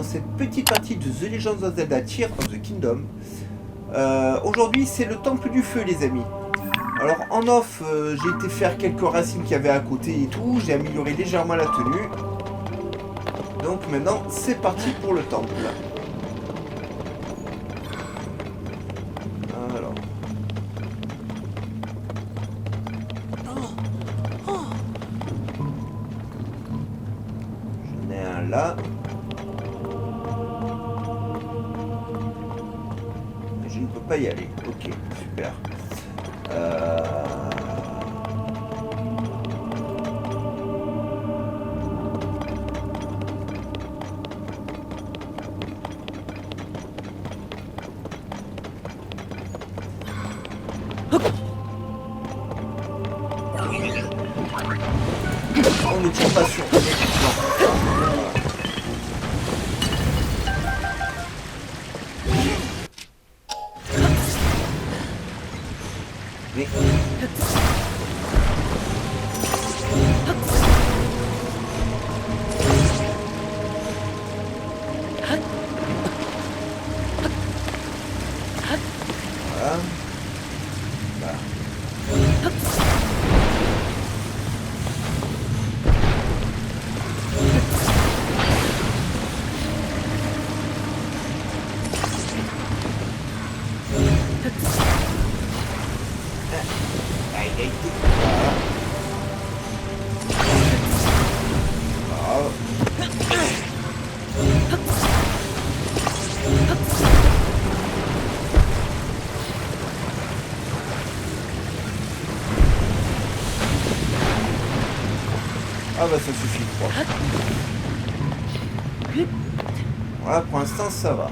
dans cette petite partie de The Legend of Zelda Tears of the Kingdom. Aujourd'hui c'est le temple du feu les amis. Alors en off j'ai été faire quelques racines qu'il y avait à côté et tout, j'ai amélioré légèrement la tenue. Donc maintenant c'est parti pour le temple. Alors. J'en ai un là. Je ne peux pas y aller. Ok, super. On ne tire pas sur. Mais... Voilà. Voilà. Ah bah ça suffit, je crois. Voilà, pour l'instant ça va.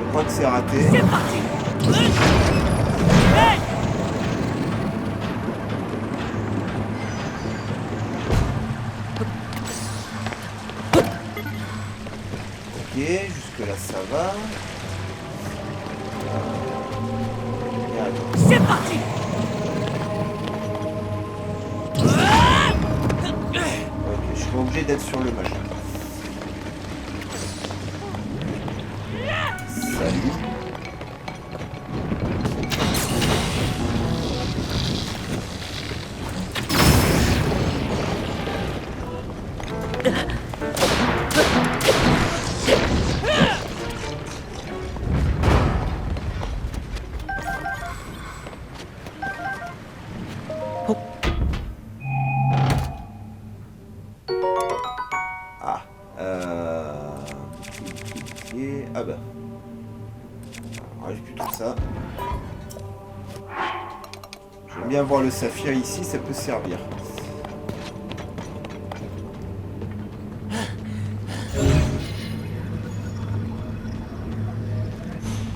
Je crois que c'est raté. C'est parti. Ok, jusque là ça va. C'est parti. Ok, je suis obligé d'être sur le machin. Salut. Ah, ah bah. Alors, j'ai plutôt ça. J'aime bien voir le saphir ici, ça peut servir.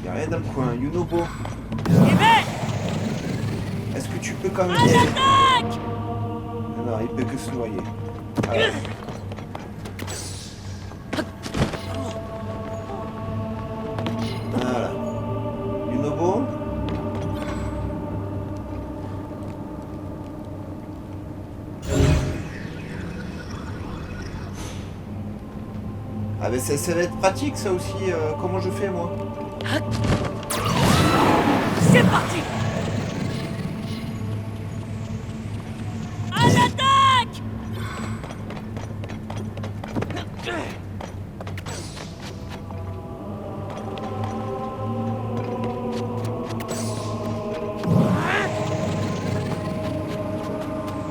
Y'a rien dans le coin, Yunobo. Est-ce que tu peux quand même... Non, il peut que se noyer. Alors. Voilà. Yunobo. Ah ben ça va être pratique ça aussi, comment je fais moi. C'est parti. À l'attaque.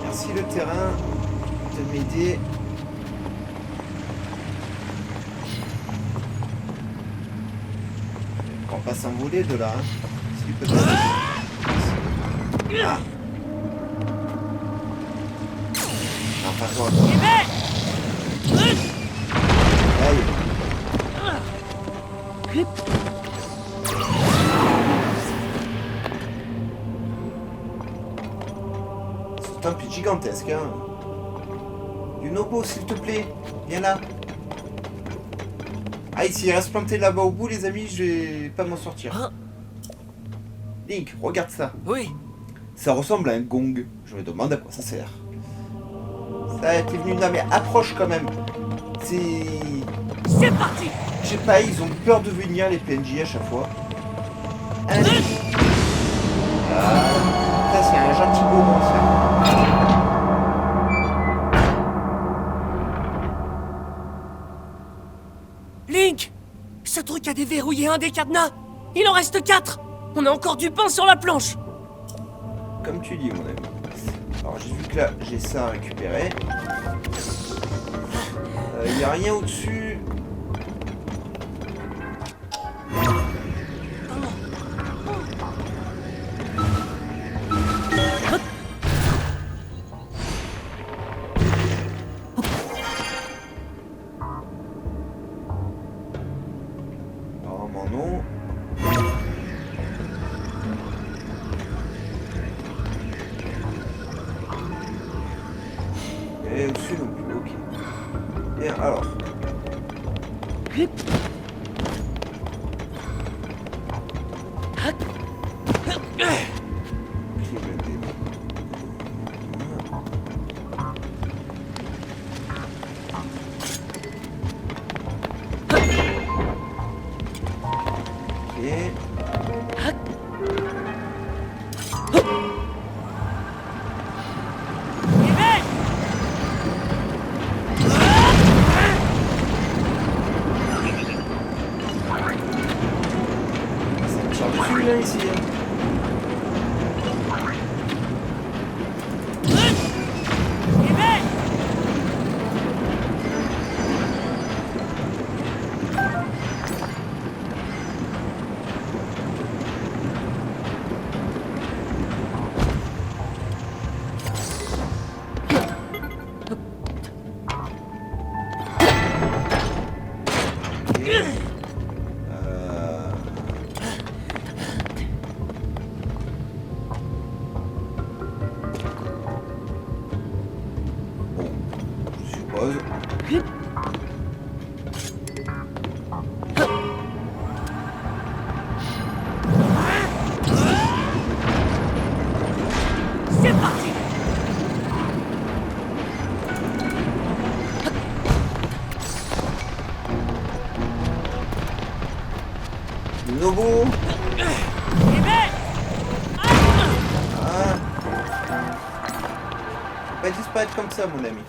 Merci le terrain de m'aider. On va pas s'envoler de là, hein. Si peut-être. Ah. Non, pas toi. Aïe. estampille gigantesque, hein. Du Nobo, s'il te plaît. Viens là. Ah, s'il reste planté là-bas au bout, les amis, je vais pas m'en sortir. Hein? Link, regarde ça. Oui. Ça ressemble à un gong. Je me demande à quoi ça sert. Ça, t'es venu là, mais approche quand même. C'est parti. Je sais pas, ils ont peur de venir, les PNJ, à chaque fois. Allez. Ah, ça, c'est un gentil gaumont, ça. Link, ce truc a déverrouillé un des cadenas. Il en reste 4. On a encore du pain sur la planche. Comme tu dis, mon ami. Alors, j'ai vu que là, j'ai ça à récupérer. Il n'y a rien au-dessus. Normalement, non. Et au-dessus non plus, ok. Bien, alors. Clé blindée. Ok. Ça me tire dessus là ici. Hein. Je suppose. C'est parti. Nobo. Ah. Faut pas disparaître comme ça, mon ami.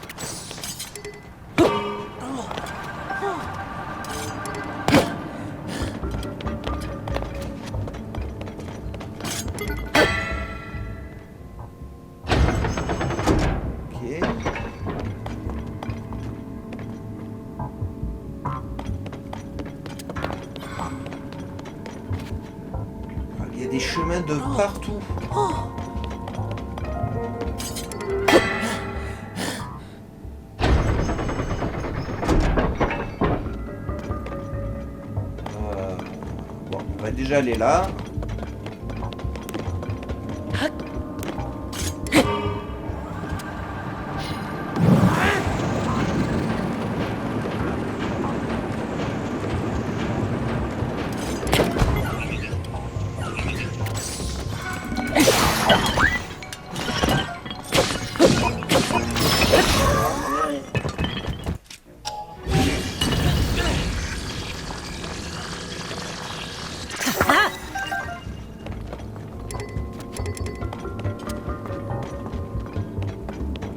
Ok. Il y a des chemins de partout. Bon, on va déjà aller là.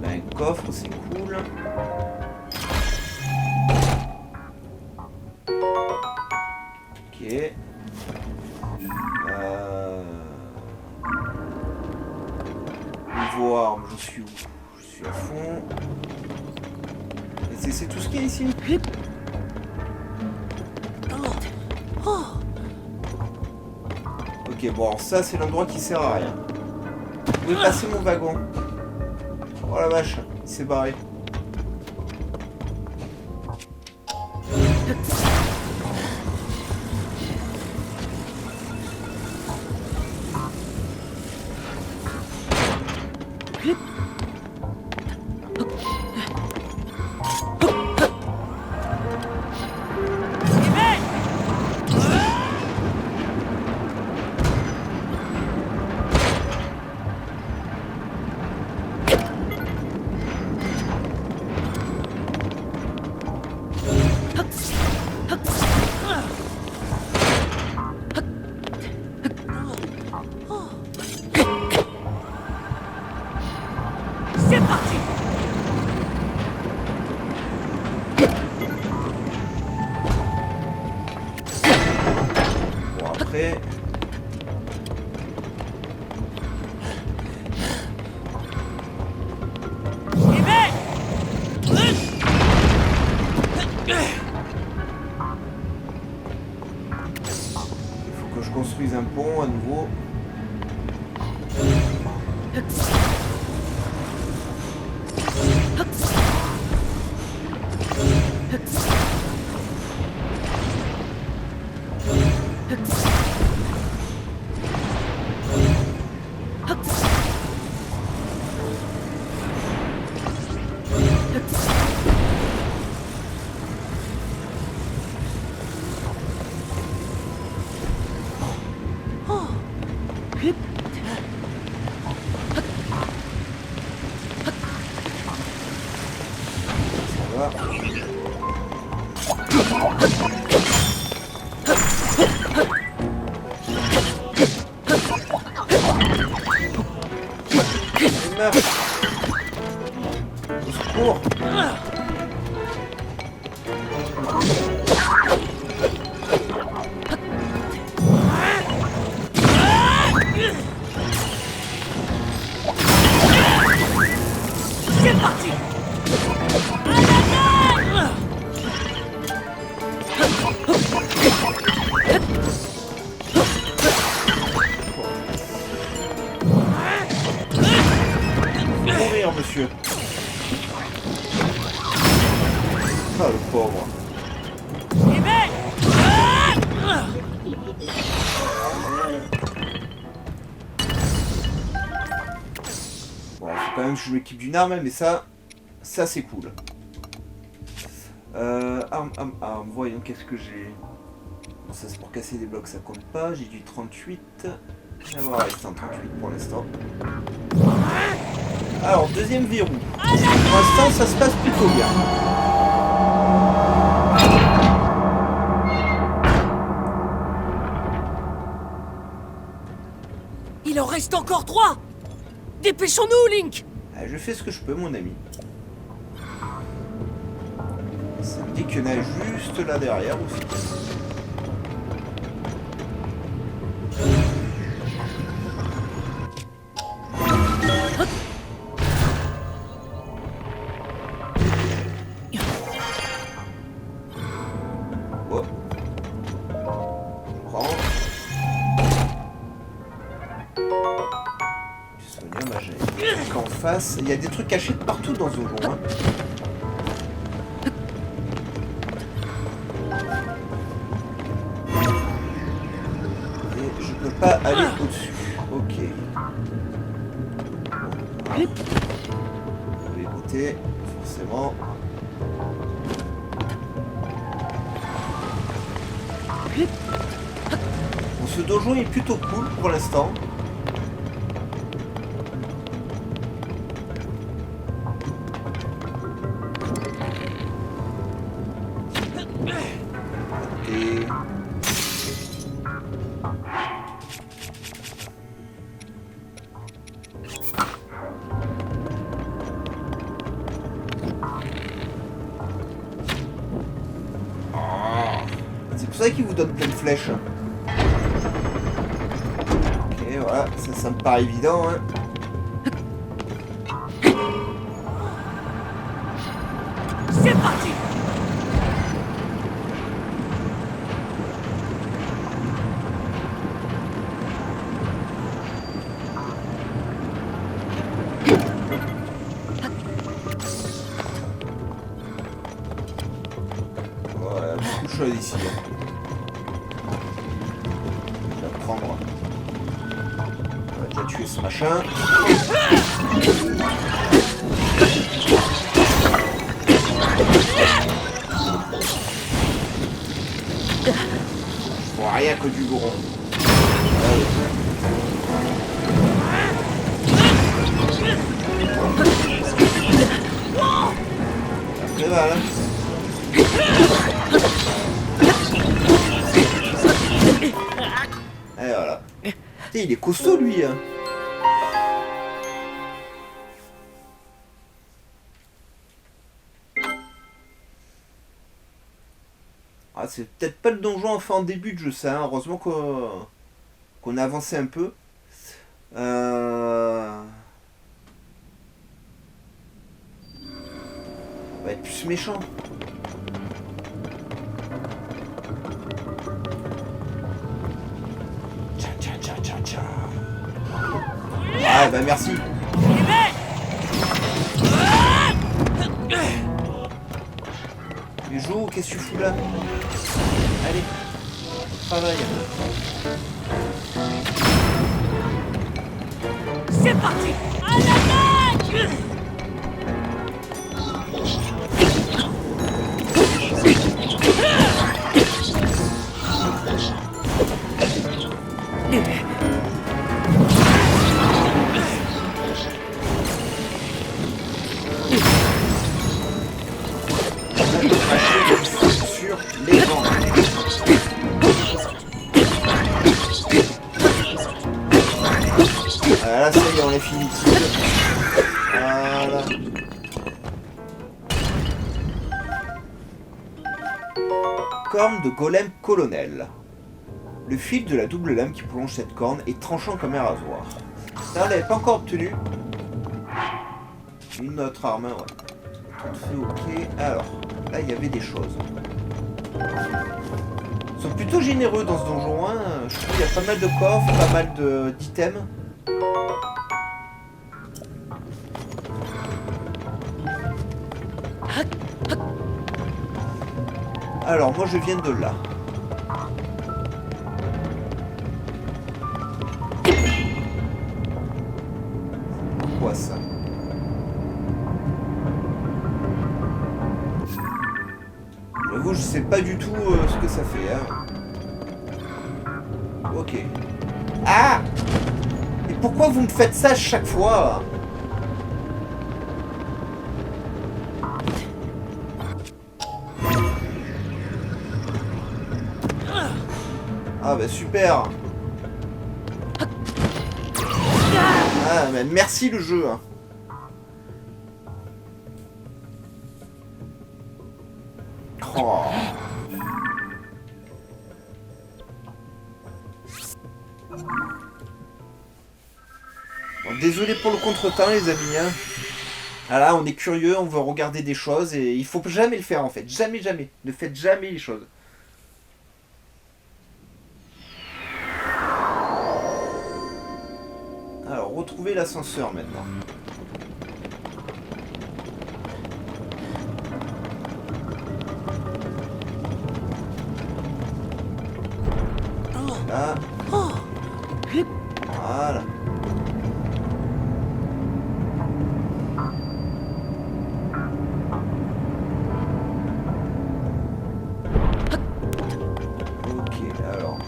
On a un coffre, c'est cool. Ok. Niveau arme, je suis où? Je suis à fond. Et c'est tout ce qu'il y a ici? Ok, bon, alors ça c'est l'endroit qui sert à rien. Où est passé mon wagon? Oh la vache, il s'est barré. après. Il faut que je construise un pont à nouveau. Ça va. Meurs. Au secours. C'est parti. Mourir, monsieur. Ah, le pauvre. Bon, faut quand même que je m'équipe d'une arme, mais ça c'est cool. Arme, voyons qu'est-ce que j'ai. Bon, ça c'est pour casser des blocs, ça compte pas. J'ai du 38. On va rester en 38 pour l'instant. Alors, deuxième verrou. Pour l'instant, ça se passe plutôt bien. Il en reste encore 3. Dépêchons-nous, Link. Ah, je fais ce que je peux, mon ami. Ça me dit qu'il y en a juste là derrière aussi. Oh. Je prends. Sonia, bah, j'ai qu'en face. Il y a des trucs cachés de partout dans ce donjon. Hein. Et je peux pas aller au-dessus. Ok. On va écouter, forcément. Bon, ce donjon est plutôt cool pour l'instant. Et... c'est pour ça qu'il vous donne plein de flèches. Ok, voilà, ça me paraît évident. Hein. C'est parti. Voilà, beaucoup de choses ici. Hein. Je vais prendre. On va déjà tuer ce machin. Je vois rien que du gros. Ça fait mal, hein. Et voilà. Putain, il est costaud lui. Hein. Ah, c'est peut-être pas le donjon enfin en début de jeu, ça. Hein. Heureusement qu'on a avancé un peu. On va être plus méchant. Tcha. Ah bah merci. Mais Jo, qu'est-ce que tu fous là? Allez, travaille. C'est parti. À l'attaque. Sur les vents. Là, ça y est, on l'a fini. Voilà. Corne de golem colonel. Le fil de la double lame qui prolonge cette corne est tranchant comme un rasoir. Ça, on l'avait pas encore obtenu. Notre arme, ouais. Tout fait ok. Alors, là, il y avait des choses. Ils sont plutôt généreux dans ce donjon. Hein. Je trouve qu'il y a pas mal de coffres, pas mal d'items. Alors, moi, je viens de là. Quoi ça? J'avoue, je sais pas du tout ce que ça fait. Hein. Ok. Ah! Et pourquoi vous me faites ça chaque fois? Ah bah super. Ah mais merci le jeu. Hein. Oh. Bon, désolé pour le contretemps les amis. Hein. Ah là on est curieux, on veut regarder des choses et il faut jamais le faire en fait. Jamais. Ne faites jamais les choses. Alors, retrouver l'ascenseur maintenant. Là. Voilà. Ok, alors...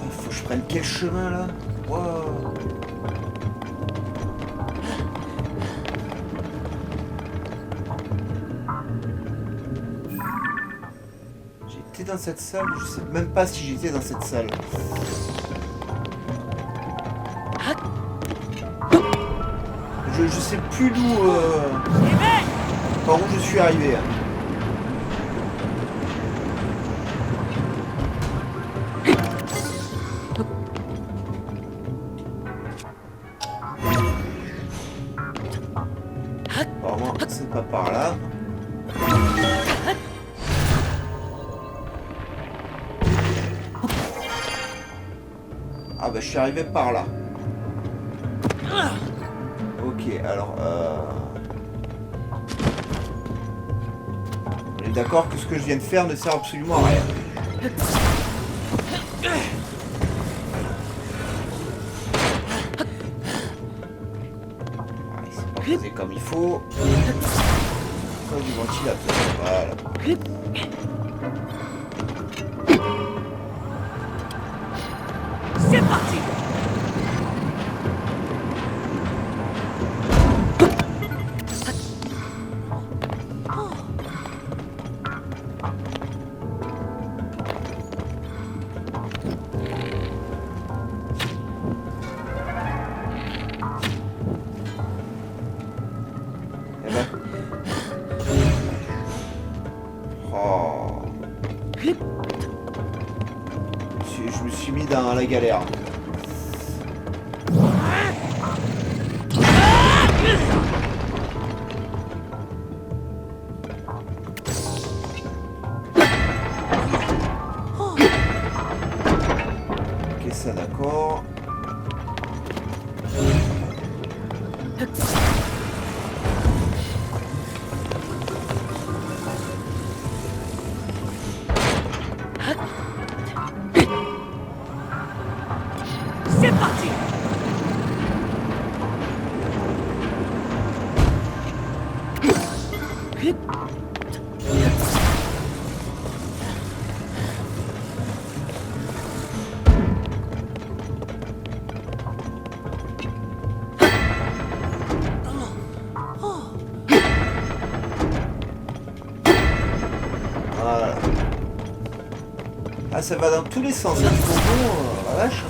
Faut que je prenne quel chemin là? Wow. J'étais dans cette salle, je sais même pas si j'étais dans cette salle. Je sais plus d'où... par où je suis arrivé. Hein. Apparemment, c'est pas par là. Ah bah je suis arrivé par là. Ok, alors... On est d'accord que ce que je viens de faire ne sert absolument à rien. Ah, il s'est pas posé comme il faut. Comme du ventilateur, voilà. C'est parti. la galère. Ok, ça d'accord. C'est parti. Voilà. Ah, ça va dans tous les sens. Hein. Bon, la vache.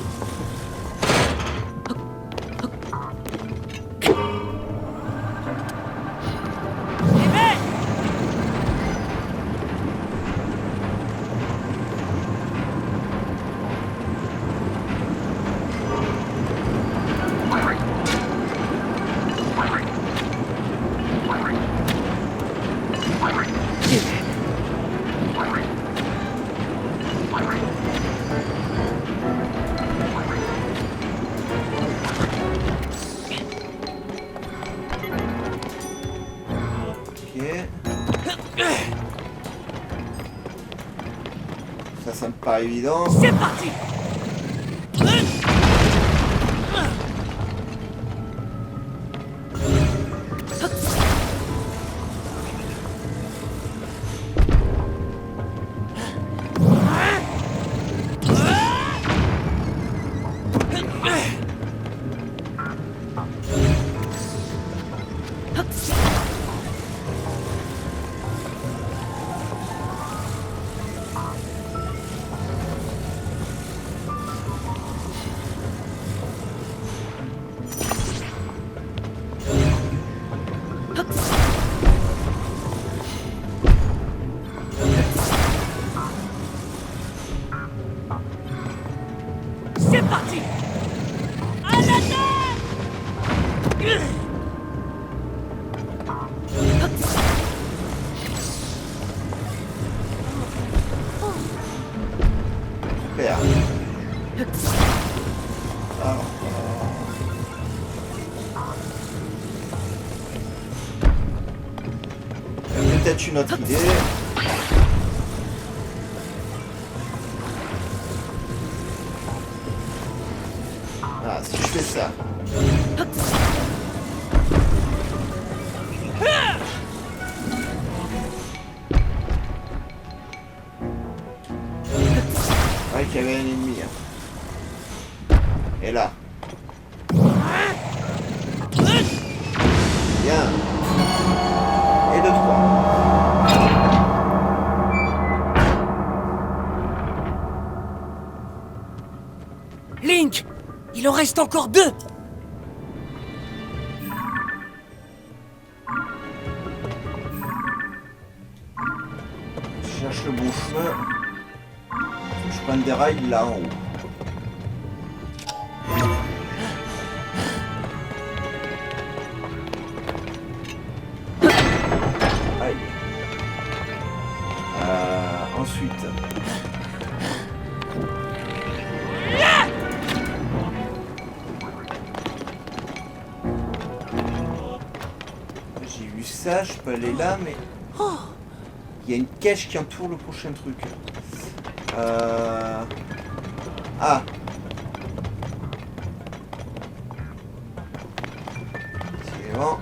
Ça me paraît évident. C'est parti. C'est parti. À l'attaque. Super. Alors. Peut-être une autre idée. Ah, si je fais ça. Ouais, qu'il y avait un ennemi. Hein. Et là. Bien. Et 2, 3. Link, il en reste encore 2. Je cherche le bon chemin. Faut que je prenne des rails là en haut. Aïe. Ensuite. J'ai vu ça, je peux aller là, mais... Il y a une cache qui entoure le prochain truc. Ah. C'est bon.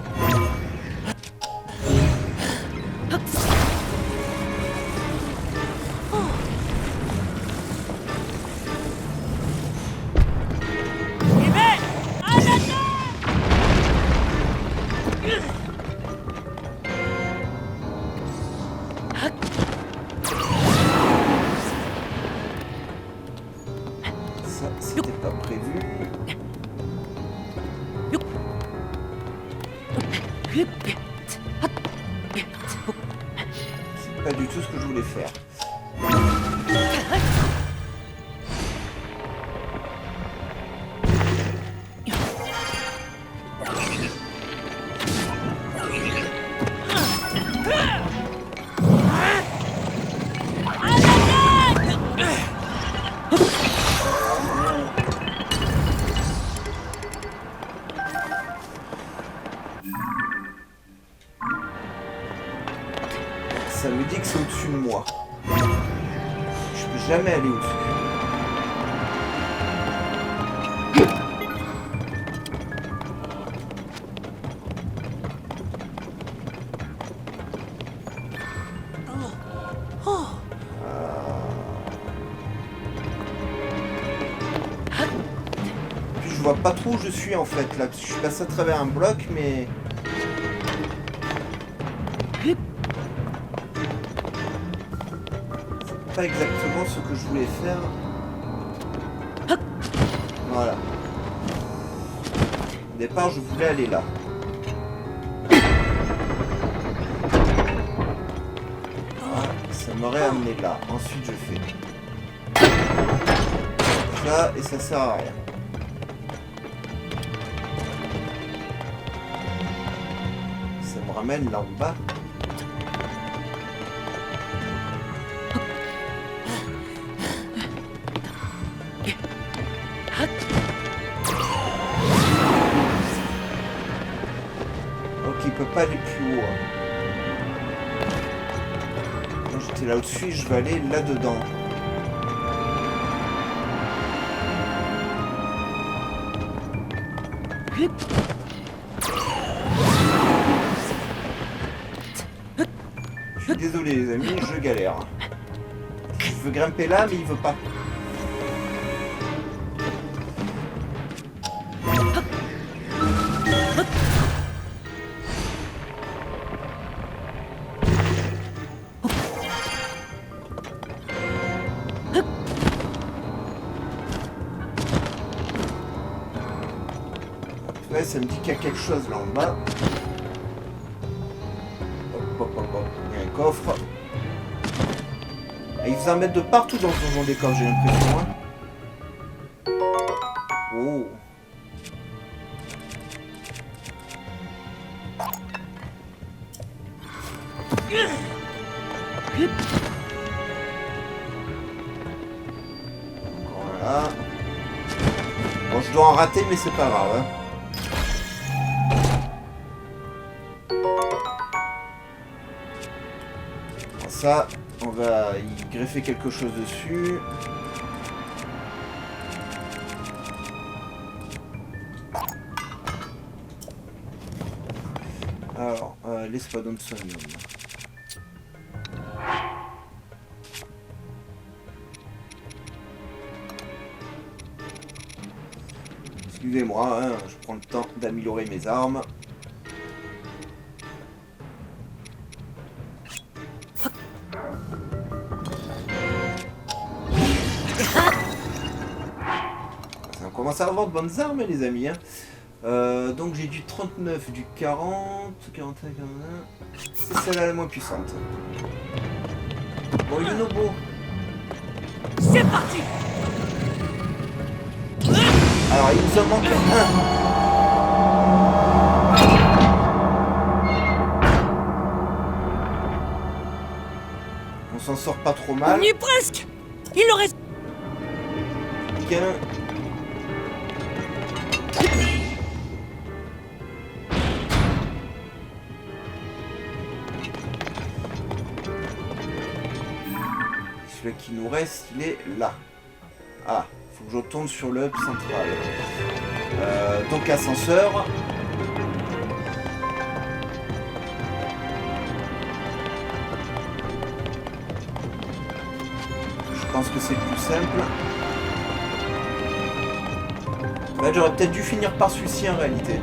Ça, c'était pas prévu. C'est pas du tout ce que je voulais faire. Ça me dit que c'est au-dessus de moi. Je peux jamais aller au-dessus. Puis je vois pas trop où je suis en fait là, parce que je suis passé à travers un bloc, mais... pas exactement ce que je voulais faire. Voilà. Au départ, je voulais aller là. Ah, ça m'aurait amené là. Ensuite, je fais ça et ça sert à rien. Ça me ramène là en bas. Il peut pas aller plus haut. Moi j'étais là au-dessus, je vais aller là-dedans. Je suis désolé les amis, je galère. Je veux grimper là mais il veut pas. Ouais, ça me dit qu'il y a quelque chose là en bas. Hop, hop, hop, hop. Il y a un coffre. Et ils en mettent de partout dans ce donjon des coffres, j'ai l'impression. Hein. Oh. Voilà. Bon, je dois en rater, mais c'est pas grave. Hein. Ça, on va y greffer quelque chose dessus. Alors, l'espadon somnium. Excusez-moi, hein, je prends le temps d'améliorer mes armes. On commence à avoir de bonnes armes les amis. Hein. Donc j'ai du 39, du 40, 41, 41. C'est celle-là la moins puissante. Bon, Yunobo. C'est parti. Alors il nous en manque un. On s'en sort pas trop mal. On y est presque. Il en reste qu'un. Celui qui nous reste, il est là. Ah, faut que je retourne sur le hub central. Donc ascenseur. Je pense que c'est le plus simple. Ouais, j'aurais peut-être dû finir par celui-ci en réalité.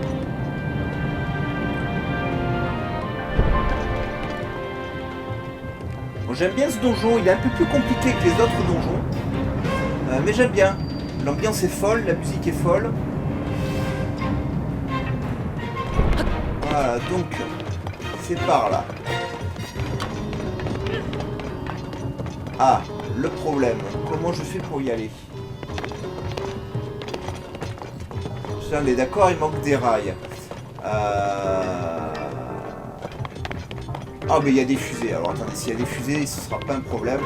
Bon, j'aime bien ce donjon, il est un peu plus compliqué que les autres donjons. Mais j'aime bien. L'ambiance est folle, la musique est folle. Voilà, donc c'est par là. Ah, le problème. Comment je fais pour y aller? Ça, on est d'accord, il manque des rails. Ah, mais il y a des fusées. Alors attendez, s'il y a des fusées, ce sera pas un problème.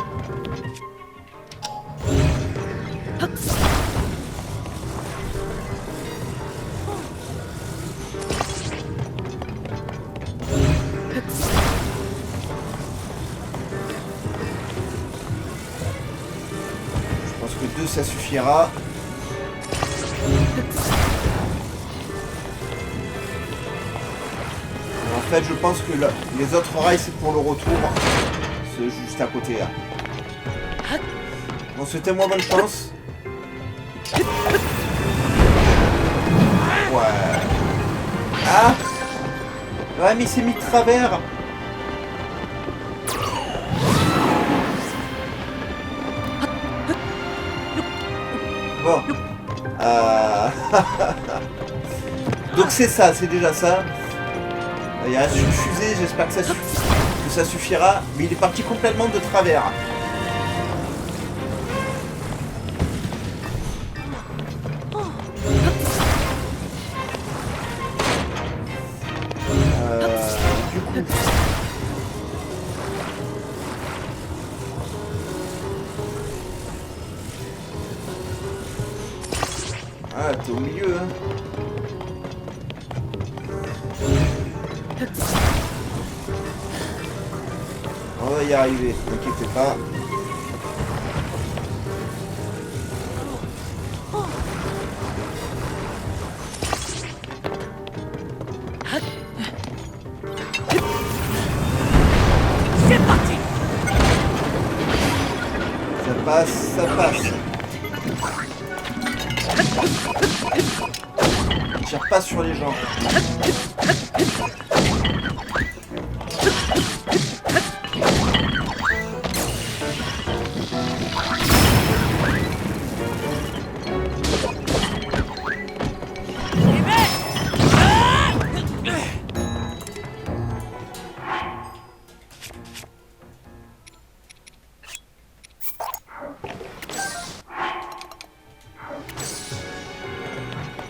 ça suffira. En fait, je pense que les autres rails, c'est pour le retour. C'est juste à côté, là. Bon, souhaitez-moi bonne chance. Ouais. Ah! Ouais, mais il s'est mis de travers. Bon. Donc c'est ça, c'est déjà ça. Il reste une fusée, j'espère que ça suffira. Mais il est parti complètement de travers. Du coup... Ah, t'es au milieu, hein. On va y arriver, n'inquiétez pas. C'est parti. Ça passe, ça passe. Tire pas sur les gens.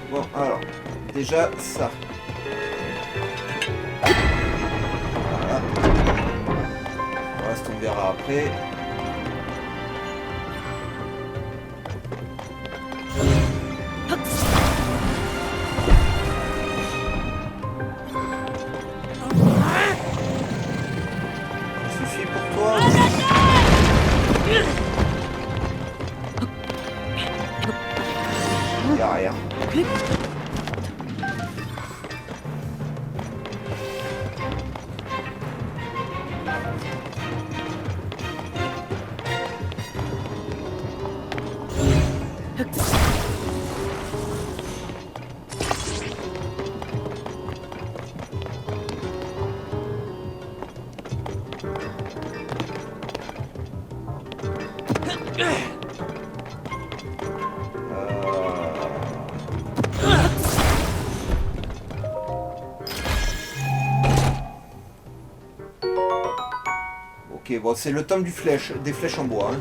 Bon, alors, déjà ça. Voilà. Le reste, on verra après. Ça suffit pour toi? Il n'y a rien. Ok, bon, c'est le tome des flèches en bois. Hein.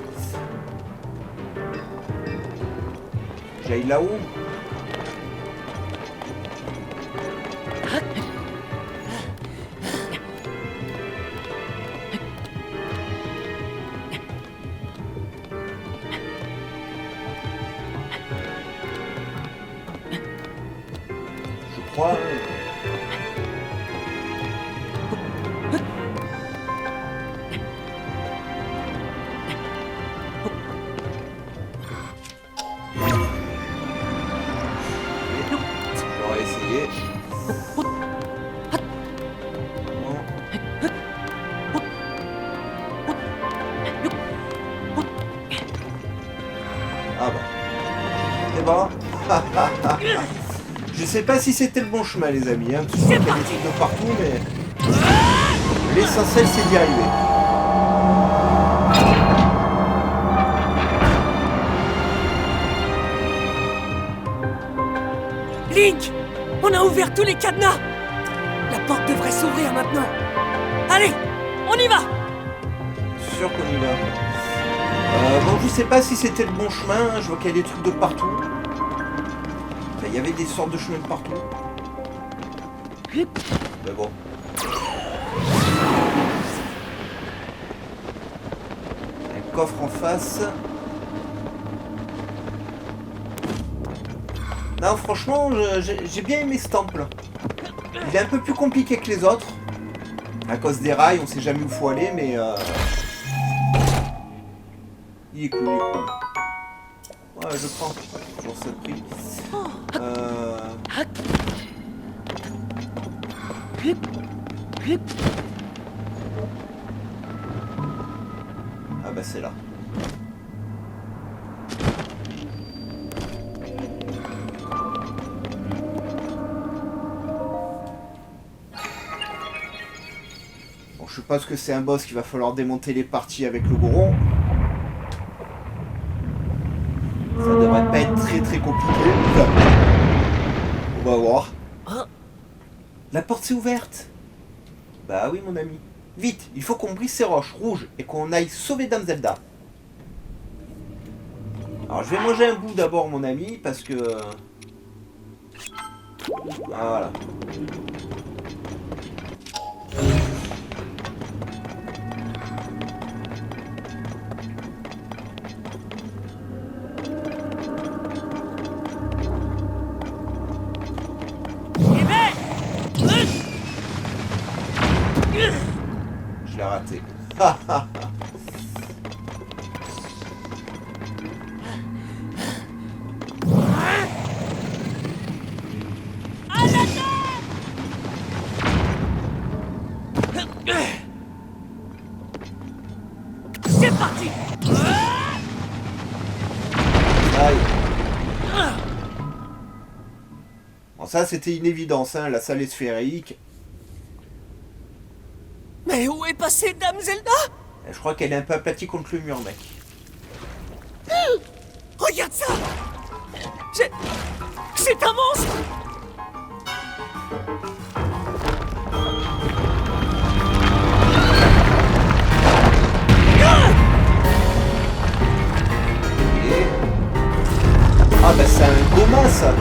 J'aille là-haut. Je crois. Hein. J'aurais essayé. Bon. Ah bah. C'est bon. Je sais pas si c'était le bon chemin, les amis. Hein, parce qu'il y a des trucs de partout, mais l'essentiel, c'est d'y arriver. Link, on a ouvert tous les cadenas. La porte devrait s'ouvrir maintenant. Allez, on y va. Sûr qu'on y va. Bon, je sais pas si c'était le bon chemin. Hein, je vois qu'il y a des trucs de partout. Enfin, il y avait des sortes de chemins de partout. Mais bon. Un coffre en face. Non, franchement, j'ai bien aimé ce temple. Il est un peu plus compliqué que les autres. À cause des rails, on sait jamais où faut aller, mais... Il est cool, il est cool. Ouais, je prends. Toujours ce prix. Ah bah c'est là. Bon, je suppose que c'est un boss qu'il va falloir démonter les parties avec le goron. Ça devrait pas être très compliqué. On va voir. La porte s'est ouverte. Bah oui mon ami. Vite, il faut qu'on brise ces roches rouges et qu'on aille sauver Dame Zelda. Alors je vais manger un bout d'abord mon ami parce que... Ah, voilà. Je l'ai raté. C'est parti. Aïe. Bon ça c'était une évidence, hein, la salle est sphérique. Mais où est passée Dame Zelda? Je crois qu'elle est un peu aplatie contre le mur mec. Regarde ça. C'est un monstre. Et... Ah bah c'est un goma ça.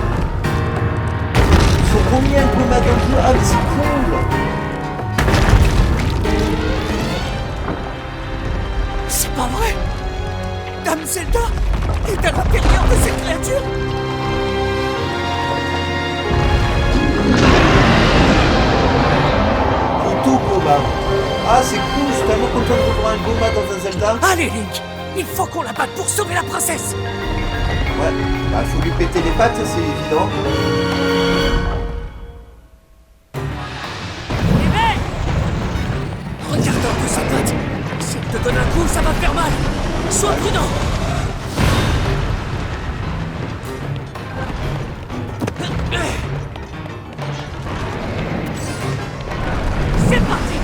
Ils sont combien de gomas dans le jeu? Ah mais c'est cool. C'est pas vrai. Dame Zelda est à l'intérieur de cette créature. Photo goma. Ah c'est cool, je suis tellement content de voir un goma dans un Zelda. Allez Link, il faut qu'on la batte pour sauver la princesse. Ouais, bah faut lui péter les pattes, c'est évident. Regarde un peu sa tête. Si elle te donne un coup, ça va faire mal. Sois prudent. C'est parti.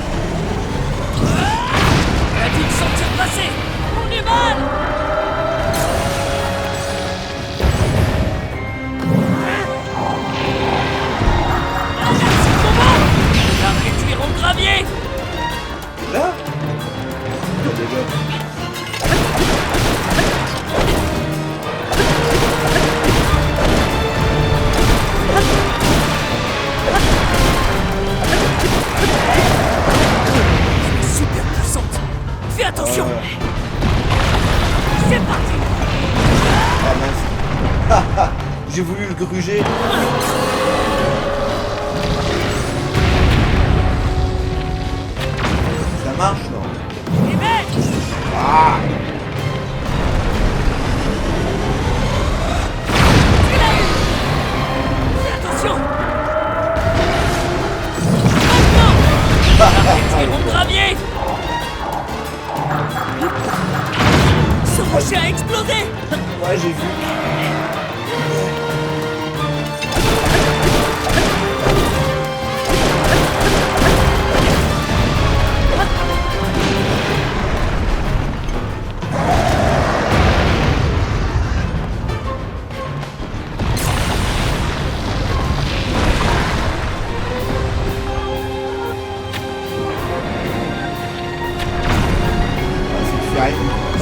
Elle a dû me sentir passer. On est mal. C'est le moment. On va réduire en gravier. Là oh, les gars. Super puissante. Fais attention. C'est parti. Ah mince. J'ai voulu le gruger. Ça marche non? Ah. Fais attention. Maintenant. Réduire en gravier. Ce rocher a explosé. Ouais j'ai vu.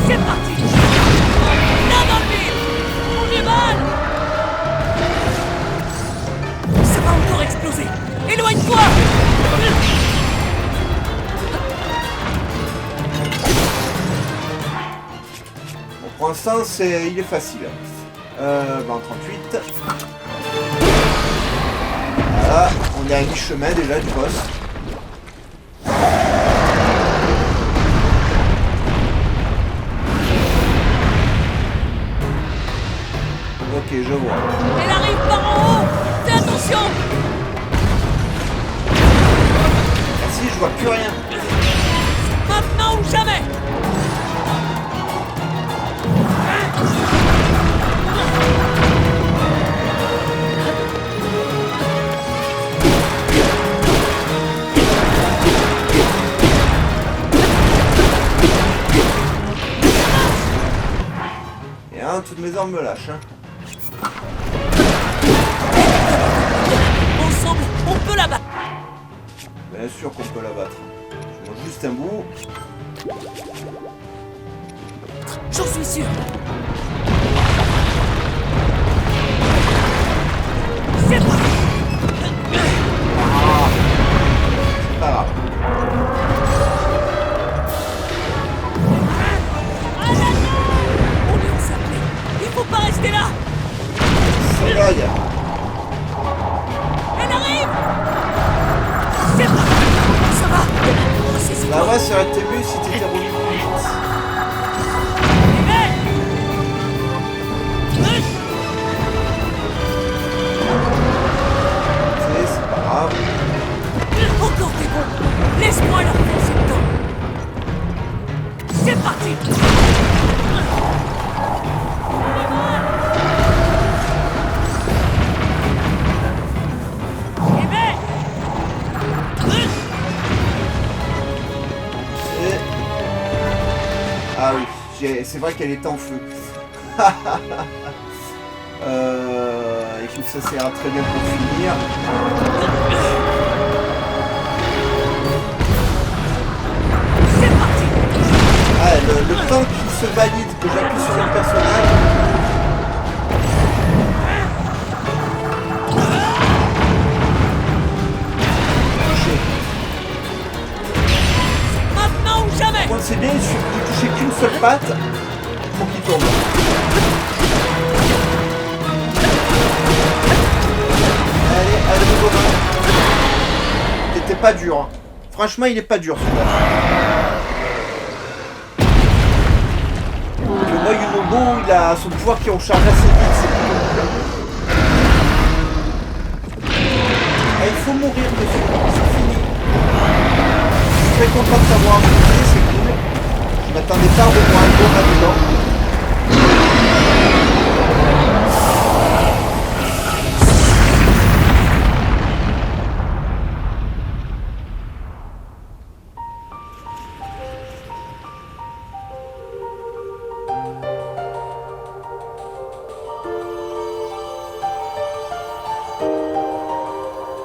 C'est parti. Là dans le mille. On est mal. Ça va encore exploser. Éloigne-toi. Bon, pour l'instant il est facile. En 38. Voilà, on est à mi-chemin déjà du boss. Ok, je vois. Elle arrive par en haut. Fais attention. Merci, je vois plus rien. Maintenant ou jamais. Et hein, toutes mes armes me lâchent. Hein. Ensemble, on peut la battre. Bien sûr qu'on peut la battre. Je mange juste un bout. J'en suis sûr. C'est parti. C'est pas grave. On est encerclés. Il faut pas rester là. C'est là, gars. Elle arrive. C'est parti. Ça va. Oh, c'est La voix serait été mieux si t'étais revenu plus vite. C'est pas grave. Encore des bons. Laisse-moi leur foncer dedans. C'est parti. Ah oui, c'est vrai qu'elle est en feu. Écoute, ça sert très bien pour finir. C'est parti. Ah, le temps qu'il se valide, que j'appuie sur le personnage. Maintenant ou jamais. Quand c'est bien, il suffit de toucher qu'une seule patte pour qu'il tombe. Allez, Gauvin. C'était pas dur. Hein. Franchement, il est pas dur celui-là. Le moi, Yunobo, il a son pouvoir qui recharge assez vite. C'est plutôt cool. Ah, il faut mourir dessus. C'est fini. Je suis très content de t'avoir visité, c'est cool. Je m'attendais pas à revoir un gros là-dedans.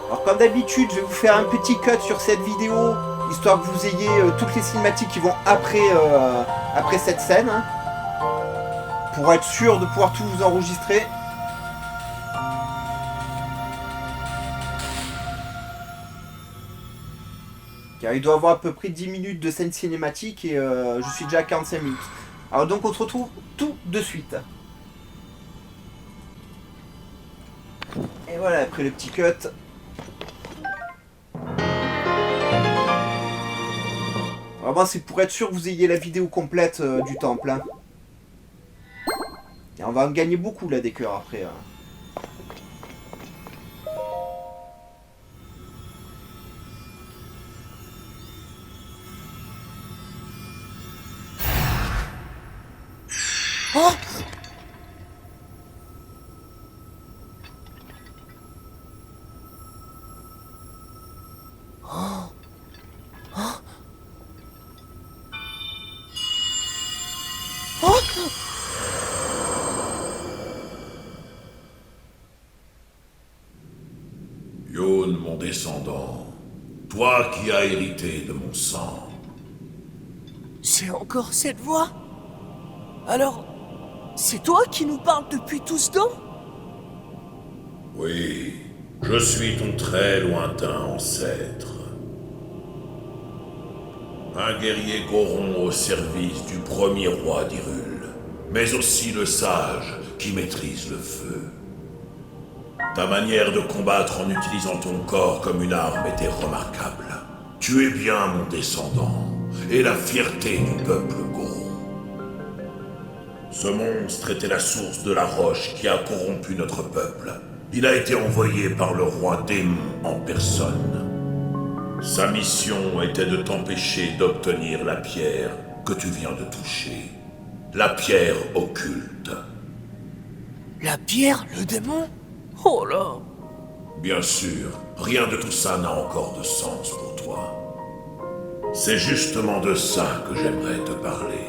Alors comme d'habitude, je vais vous faire un petit cut sur cette vidéo, histoire que vous ayez toutes les cinématiques qui vont après cette scène, hein, pour être sûr de pouvoir tout vous enregistrer. Car il doit avoir à peu près 10 minutes de scène cinématique et je suis déjà à 45 minutes. Alors donc on se retrouve tout de suite. Et voilà, après le petit cut. Vraiment, c'est pour être sûr que vous ayez la vidéo complète du temple. Hein. Et on va en gagner beaucoup là des cœurs après. Hein. Oh. Yone, mon descendant, toi qui as hérité de mon sang. C'est encore cette voix? Alors, c'est toi qui nous parles depuis tout ce temps? Oui, je suis ton très lointain ancêtre. Un guerrier Goron au service du premier roi d'Hyrule, mais aussi le sage qui maîtrise le feu. Ta manière de combattre en utilisant ton corps comme une arme était remarquable. Tu es bien mon descendant, et la fierté du peuple Goron. Ce monstre était la source de la roche qui a corrompu notre peuple. Il a été envoyé par le roi démon en personne. Sa mission était de t'empêcher d'obtenir la pierre que tu viens de toucher. La pierre occulte. La pierre, le démon? Oh là! Bien sûr, rien de tout ça n'a encore de sens pour toi. C'est justement de ça que j'aimerais te parler.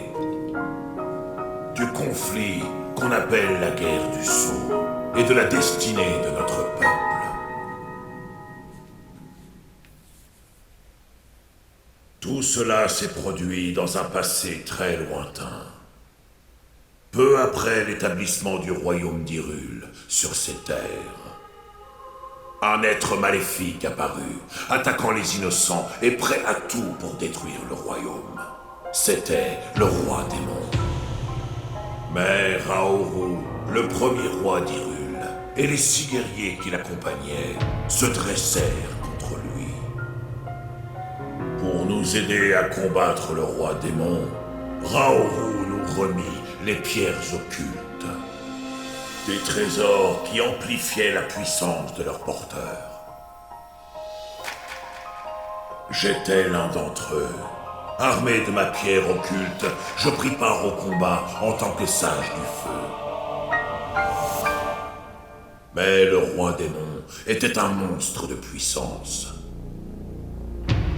Du conflit qu'on appelle la guerre du Sceau et de la destinée de notre peuple. Tout cela s'est produit dans un passé très lointain. Peu après l'établissement du royaume d'Hyrule sur ces terres. Un être maléfique apparut, attaquant les innocents et prêt à tout pour détruire le royaume. C'était le roi démon. Mais Raoru, le premier roi d'Hyrule, et les 6 guerriers qui l'accompagnaient se dressèrent contre lui. Pour nous aider à combattre le roi démon, Raoru nous remit les pierres occultes. Des trésors qui amplifiaient la puissance de leur porteur. J'étais l'un d'entre eux. Armé de ma pierre occulte, je pris part au combat en tant que sage du feu. Mais le roi démon était un monstre de puissance.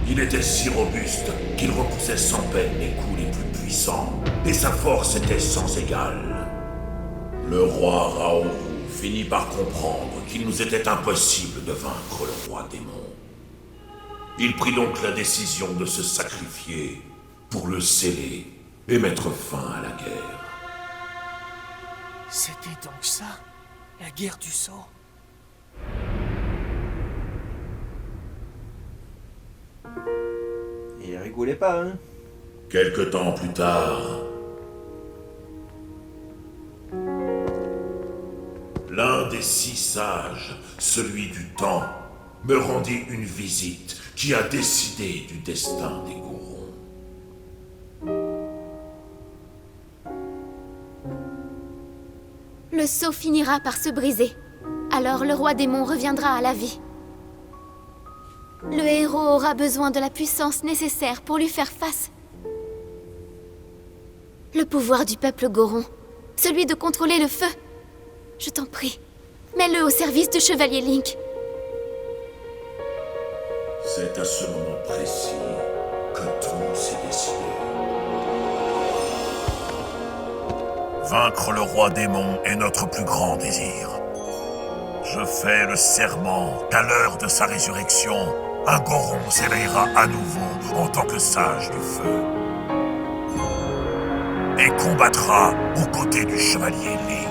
Il était si robuste qu'il repoussait sans peine les coups les plus puissants, et sa force était sans égale. Le roi Raoru finit par comprendre qu'il nous était impossible de vaincre le roi démon. Il prit donc la décision de se sacrifier pour le sceller et mettre fin à la guerre. C'était donc ça, la guerre du Sceau? Et il rigolait pas, hein. Quelque temps plus tard, l'un des 6 sages, celui du temps, me rendit une visite qui a décidé du destin des Gorons. Le sceau finira par se briser. Alors le roi démon reviendra à la vie. Le héros aura besoin de la puissance nécessaire pour lui faire face. Le pouvoir du peuple Goron, celui de contrôler le feu. Je t'en prie, mets-le au service du chevalier Link. C'est à ce moment précis que tout s'est décidé. Vaincre le roi démon est notre plus grand désir. Je fais le serment qu'à l'heure de sa résurrection, un Goron s'éveillera à nouveau en tant que sage du feu. Et combattra aux côtés du chevalier Link.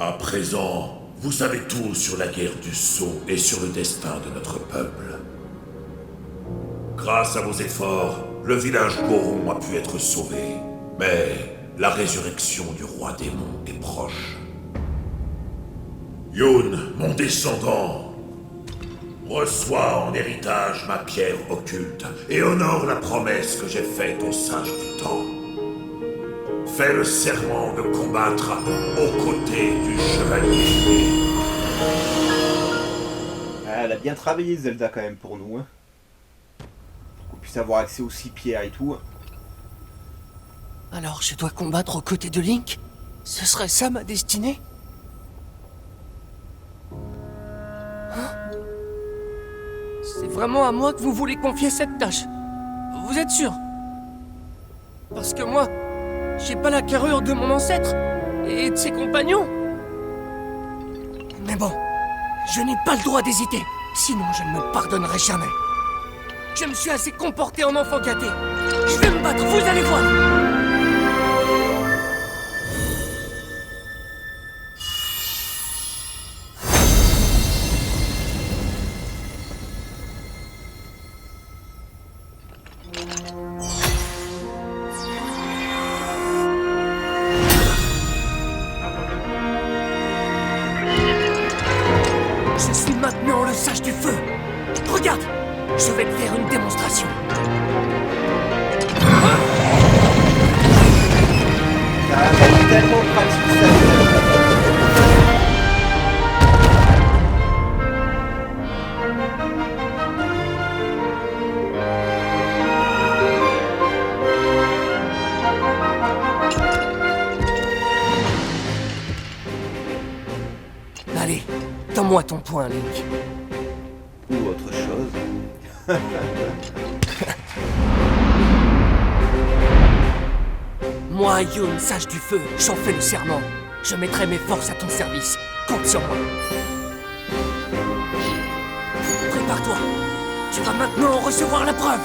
À présent, vous savez tout sur la guerre du Sceau et sur le destin de notre peuple. Grâce à vos efforts, le village Goron a pu être sauvé. Mais la résurrection du roi démon est proche. Yun, mon descendant, reçois en héritage ma pierre occulte et honore la promesse que j'ai faite aux sages du temps. Fais le serment de combattre aux côtés du chevalier. Ah, elle a bien travaillé Zelda quand même pour nous, hein. Pour qu'on puisse avoir accès aux 6 pierres et tout. Alors je dois combattre aux côtés de Link? Ce serait ça ma destinée? Hein? C'est vraiment à moi que vous voulez confier cette tâche? Vous êtes sûr? Parce que moi, j'ai pas la carrure de mon ancêtre et de ses compagnons. Mais bon, je n'ai pas le droit d'hésiter, sinon je ne me pardonnerai jamais. Je me suis assez comporté en enfant gâté. Je vais me battre, vous allez voir. Je suis maintenant le sage du feu. Regarde, Je vais te faire une démonstration. C'est tellement pratique ça. Allez, donne-moi ton poing, Link. Ou autre chose. Moi, Yun, sage du feu, j'en fais le serment. Je mettrai mes forces à ton service. Compte sur moi. Prépare-toi. Tu vas maintenant recevoir la preuve.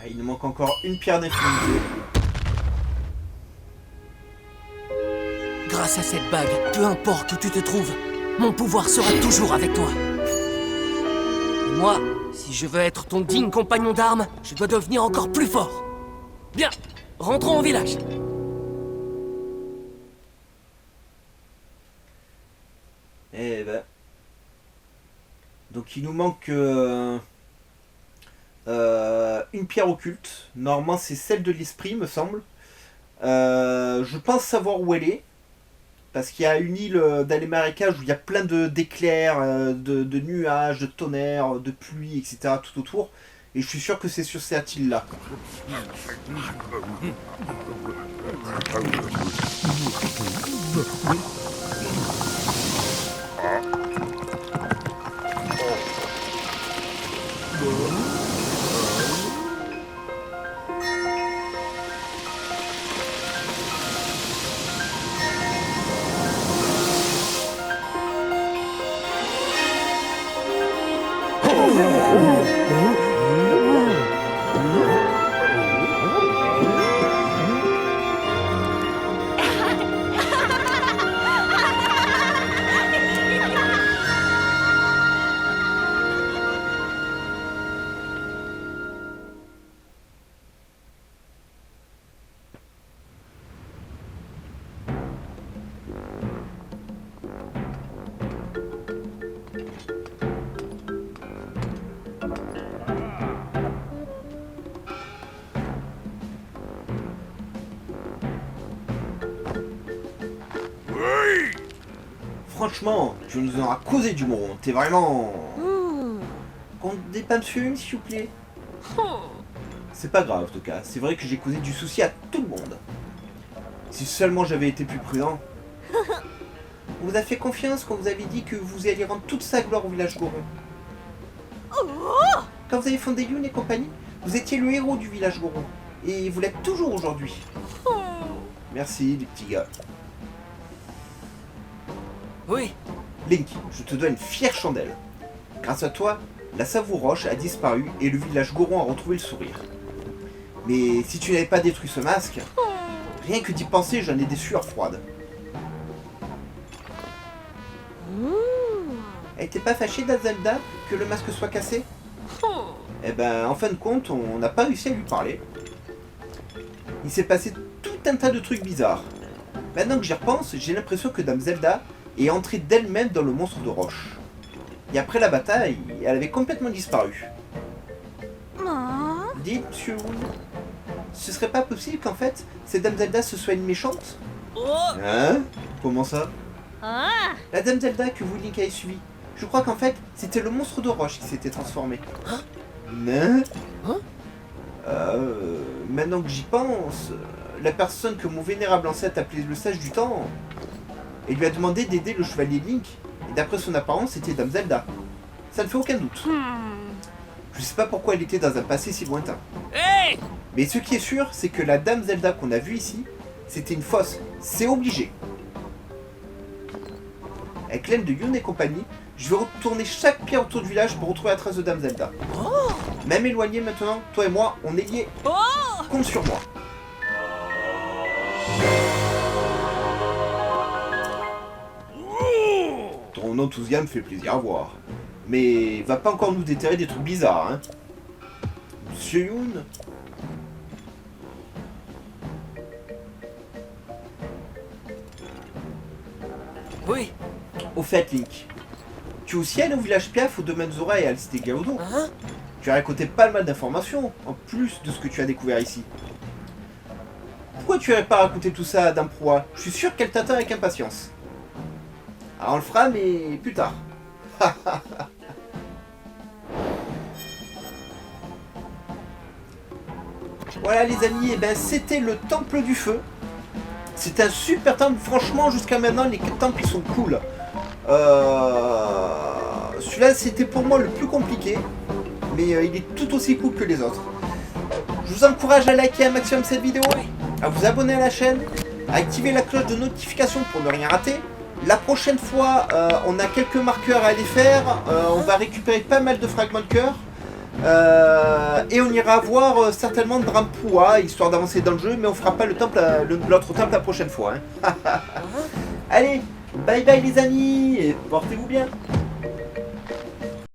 Ah, il nous manque encore une pierre d'infinité. Grâce à cette bague, peu importe où tu te trouves, mon pouvoir sera toujours avec toi. Et moi, si je veux être ton digne compagnon d'armes, je dois devenir encore plus fort. Bien, rentrons au village. Eh ben. Donc il nous manque une pierre occulte. Normalement c'est celle de l'esprit me semble. Je pense savoir où elle est. Parce qu'il y a une île dans les marécages où il y a plein d'éclairs, de nuages, de tonnerres, de pluie, etc. tout autour. Et je suis sûr que c'est sur cette île-là. Franchement, tu nous en as causé du monde. T'es vraiment... Comptez pas me suivre, s'il vous plaît. C'est pas grave, en tout cas. C'est vrai que j'ai causé du souci à tout le monde. Si seulement j'avais été plus prudent. On vous a fait confiance quand vous avez dit que vous alliez rendre toute sa gloire au village Goron. Quand vous avez fondé Yun et compagnie, vous étiez le héros du village Goron. Et vous l'êtes toujours aujourd'hui. Merci, les petits gars. Oui, Link, je te dois une fière chandelle. Grâce à toi, la Savouroche a disparu et le village Goron a retrouvé le sourire. Mais si tu n'avais pas détruit ce masque, rien que d'y penser, j'en ai des sueurs froides. Elle était pas fâchée d'Azelda que le masque soit cassé? Eh ben, en fin de compte, on n'a pas réussi à lui parler. Il s'est passé tout un tas de trucs bizarres. Maintenant que j'y repense, j'ai l'impression que Dame Zelda est entrée d'elle-même dans le monstre de roche. Et après la bataille, elle avait complètement disparu. Dites, monsieur Woon, ce serait pas possible qu'en fait, cette Dame Zelda ce soit une méchante? Hein? Comment ça? La Dame Zelda que vous, Link, avez suivie. Je crois qu'en fait, c'était le monstre de roche qui s'était transformé. Hein? Maintenant que j'y pense, la personne que mon vénérable ancêtre appelait le sage du temps, elle lui a demandé d'aider le chevalier Link, et d'après son apparence, c'était Dame Zelda. Ça ne fait aucun doute. Je sais pas pourquoi elle était dans un passé si lointain. hey! Mais ce qui est sûr, c'est que la Dame Zelda qu'on a vue ici, c'était une fausse. C'est obligé. avec l'aide de Youn et compagnie, je vais retourner chaque pierre autour du village pour retrouver la trace de Dame Zelda. Même éloigné maintenant, toi et moi, on est liés. Compte sur moi. Ton enthousiasme fait plaisir à voir. Mais va pas encore nous déterrer des trucs bizarres, hein. Monsieur Youn. Oui. Au fait, Link, tu es aussi allé au village Piaf, au domaine Zora et à la cité Gaodo. Hein? Tu as récolté pas mal d'informations, en plus de ce que tu as découvert ici. Pourquoi tu n'aurais pas raconté tout ça à Dame Proie? Je suis sûr qu'elle t'attend avec impatience. Alors on le fera, mais plus tard. Voilà les amis, et ben c'était le Temple du Feu. C'est un super temple, franchement jusqu'à maintenant les temples ils sont cool. Celui-là c'était pour moi le plus compliqué, mais il est tout aussi cool que les autres. Je vous encourage à liker un maximum cette vidéo, à vous abonner à la chaîne, à activer la cloche de notification pour ne rien rater. La prochaine fois on a quelques marqueurs à aller faire, on va récupérer pas mal de fragments de cœur. Et on ira voir certainement Drampoua, histoire d'avancer dans le jeu, mais on fera pas l'autre temple la prochaine fois. Hein. Allez, bye bye les amis, et portez-vous bien.